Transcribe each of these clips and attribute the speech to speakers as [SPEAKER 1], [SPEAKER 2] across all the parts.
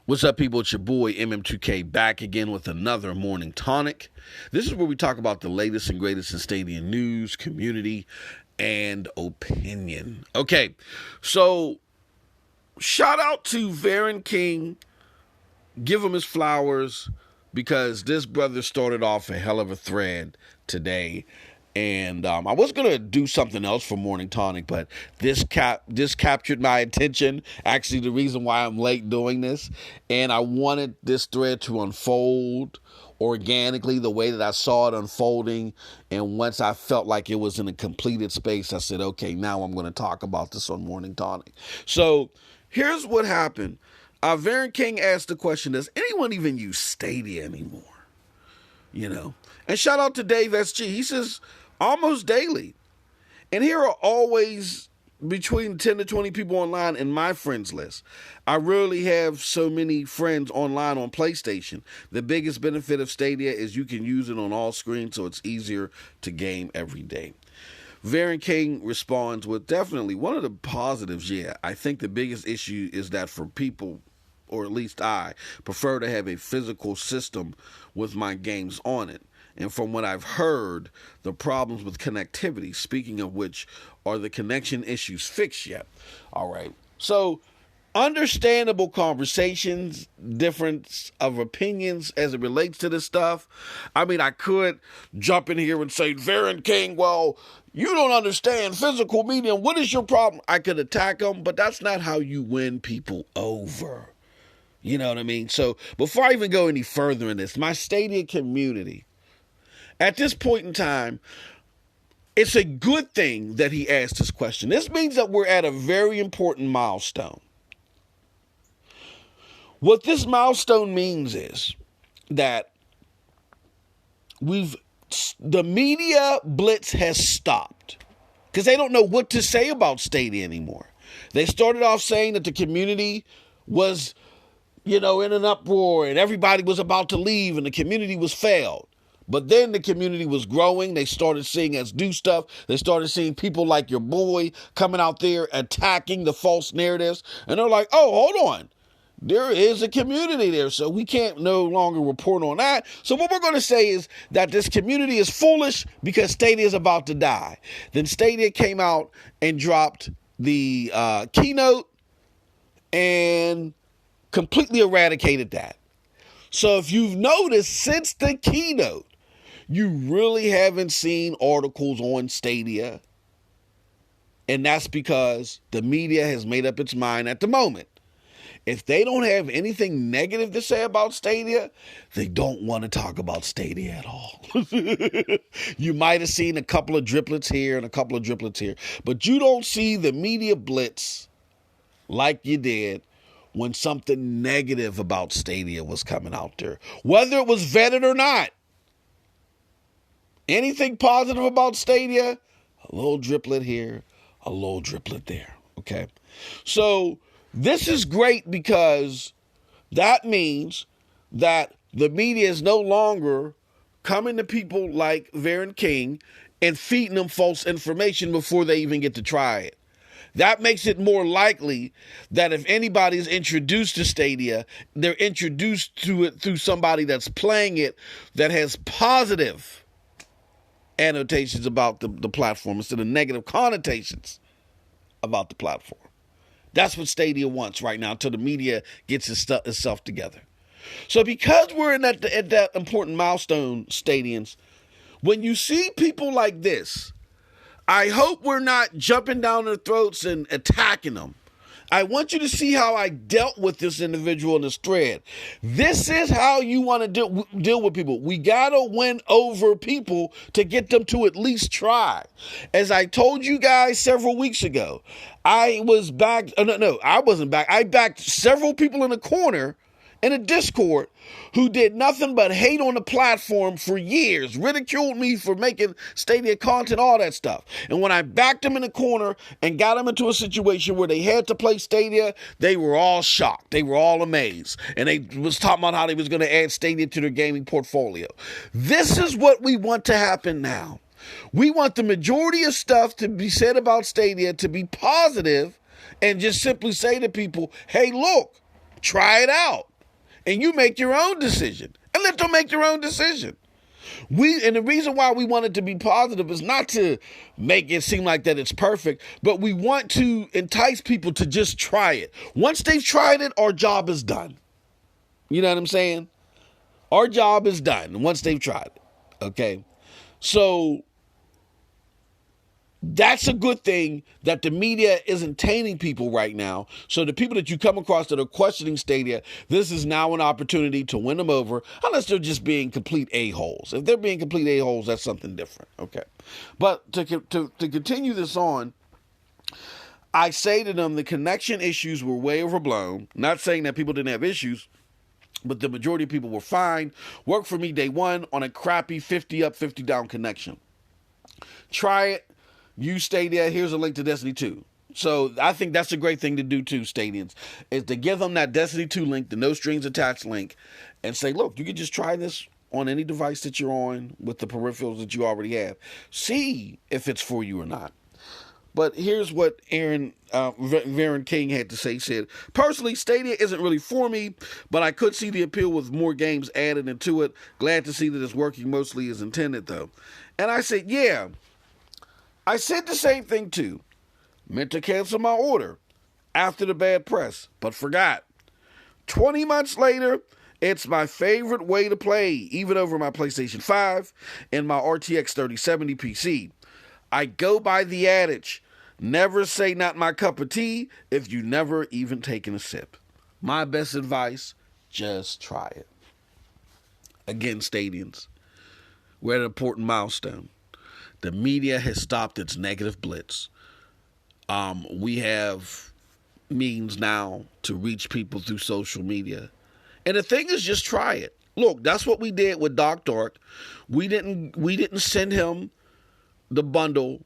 [SPEAKER 1] What's up, people? It's your boy MM2K back again with another morning tonic. This is where we talk about the latest and greatest in Stadia news, community, and opinion. Okay, so shout out to Varen King. Give him his flowers because this brother started off a hell of a thread today. And I was going to do something else for Morning Tonic, but this captured my attention. Actually, the reason why I'm late doing this. And I wanted this thread to unfold organically the way that I saw it unfolding. And once I felt like it was in a completed space, I said, okay, now I'm going to talk about this on Morning Tonic. So here's what happened. Varen King asked the question, does anyone even use Stadia anymore? You know, and shout out to Dave SG. He says almost daily. And here are always between 10 to 20 people online in my friends list. I rarely have so many friends online on PlayStation. The biggest benefit of Stadia is you can use it on all screens, so it's easier to game every day. Varen King responds with definitely one of the positives. Yeah, I think the biggest issue is that for people, or at least I, prefer to have a physical system with my games on it. And from what I've heard, the problems with connectivity, speaking of which, are the connection issues fixed yet? All right. So, understandable conversations, difference of opinions as it relates to this stuff. I mean, I could jump in here and say, Varen King, well, you don't understand physical medium. What is your problem? I could attack them, but that's not how you win people over. You know what I mean? So before I even go any further in this, my Stadia community, at this point in time, it's a good thing that he asked this question. This means that we're at a very important milestone. What this milestone means is that the media blitz has stopped because they don't know what to say about Stadia anymore. They started off saying that the community was, in an uproar and everybody was about to leave and the community was failed. But then the community was growing. They started seeing us do stuff. They started seeing people like your boy coming out there attacking the false narratives. And they're like, oh, hold on. There is a community there, so we can't no longer report on that. So what we're going to say is that this community is foolish because Stadia is about to die. Then Stadia came out and dropped the keynote and completely eradicated that. So if you've noticed since the keynote, you really haven't seen articles on Stadia. And that's because the media has made up its mind at the moment. If they don't have anything negative to say about Stadia, they don't want to talk about Stadia at all. You might have seen a couple of driplets here and a couple of driplets here, but you don't see the media blitz like you did when something negative about Stadia was coming out there, whether it was vetted or not. Anything positive about Stadia, a little driplet here, a little driplet there, okay? So this is great because that means that the media is no longer coming to people like Varen King and feeding them false information before they even get to try it. That makes it more likely that if anybody is introduced to Stadia, they're introduced to it through somebody that's playing it that has positive annotations about the platform instead of negative connotations about the platform. That's what Stadia wants right now until the media gets itself together. So because we're at that important milestone, Stadians, when you see people like this, I hope we're not jumping down their throats and attacking them. I want you to see how I dealt with this individual in this thread. This is how you want to deal with people. We got to win over people to get them to at least try. As I told you guys several weeks ago, I was back. No, I wasn't back. I backed several people in the corner in a Discord who did nothing but hate on the platform for years, ridiculed me for making Stadia content, all that stuff. And when I backed them in the corner and got them into a situation where they had to play Stadia, they were all shocked. They were all amazed. And they was talking about how they was going to add Stadia to their gaming portfolio. This is what we want to happen now. We want the majority of stuff to be said about Stadia to be positive and just simply say to people, hey, look, try it out. and you make your own decision. And let them make their own decision. And the reason why we want it to be positive is not to make it seem like that it's perfect, but we want to entice people to just try it. Once they've tried it, our job is done. You know what I'm saying? Our job is done once they've tried it. Okay? So that's a good thing that the media isn't tainting people right now. So the people that you come across that are questioning Stadia, this is now an opportunity to win them over, unless they're just being complete a-holes. If they're being complete a-holes, that's something different. Okay. But to continue this on, I say to them the connection issues were way overblown. Not saying that people didn't have issues, but the majority of people were fine. Worked for me day one on a crappy 50 up, 50 down connection. Try it. You Stadia, here's a link to Destiny 2. So I think that's a great thing to do too, Stadians, is to give them that Destiny 2 link, the no strings attached link, and say, look, you can just try this on any device that you're on with the peripherals that you already have. See if it's for you or not. But here's what Varen King had to say. He said, personally, Stadia isn't really for me, but I could see the appeal with more games added into it. Glad to see that it's working mostly as intended, though. And I said, yeah. I said the same thing too. Meant to cancel my order after the bad press, but forgot. 20 months later, it's my favorite way to play, even over my PlayStation 5 and my RTX 3070 PC. I go by the adage, never say not my cup of tea if you never even taken a sip. My best advice, just try it. Again, Stadians, we're at an important milestone. The media has stopped its negative blitz. We have means now to reach people through social media. And the thing is, just try it. Look, that's what we did with Doc Dark. We didn't send him the bundle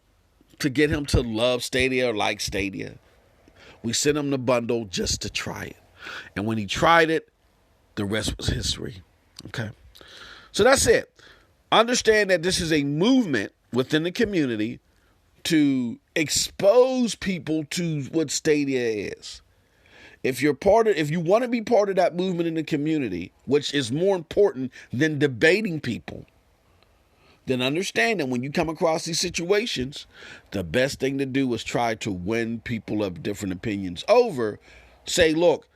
[SPEAKER 1] to get him to love Stadia or like Stadia. We sent him the bundle just to try it. And when he tried it, the rest was history. Okay? So that's it. Understand that this is a movement within the community to expose people to what Stadia is. If you want to be part of that movement in the community, which is more important than debating people, then understand that when you come across these situations, the best thing to do is try to win people of different opinions over. Say, look,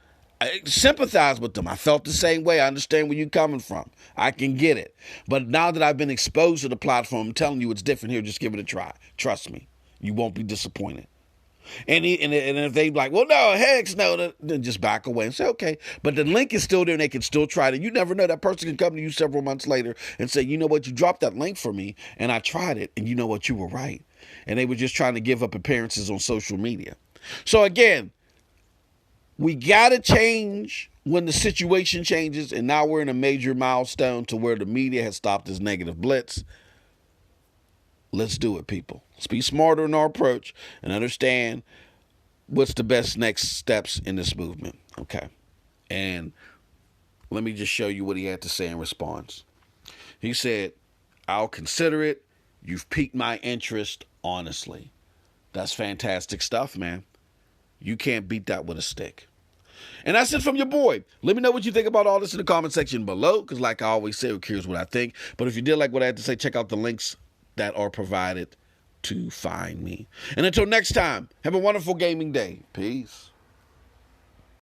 [SPEAKER 1] I sympathize with them. I felt the same way. I understand where you're coming from. I can get it. But now that I've been exposed to the platform, I'm telling you it's different here. Just give it a try. Trust me. You won't be disappointed. And if they like, well, no, heck no, then just back away and say, okay. But the link is still there and they can still try it. You never know. That person can come to you several months later and say, you know what, you dropped that link for me and I tried it and you know what, you were right. And they were just trying to give up appearances on social media. So again, we got to change when the situation changes, and now we're in a major milestone to where the media has stopped this negative blitz. Let's do it, people. Let's be smarter in our approach and understand what's the best next steps in this movement. Okay. And let me just show you what he had to say in response. He said, I'll consider it. You've piqued my interest, honestly. That's fantastic stuff, man. You can't beat that with a stick. And that's it from your boy. Let me know what you think about all this in the comment section below, because like I always say, who cares what I think? But if you did like what I had to say, check out the links that are provided to find me. And until next time, have a wonderful gaming day. Peace.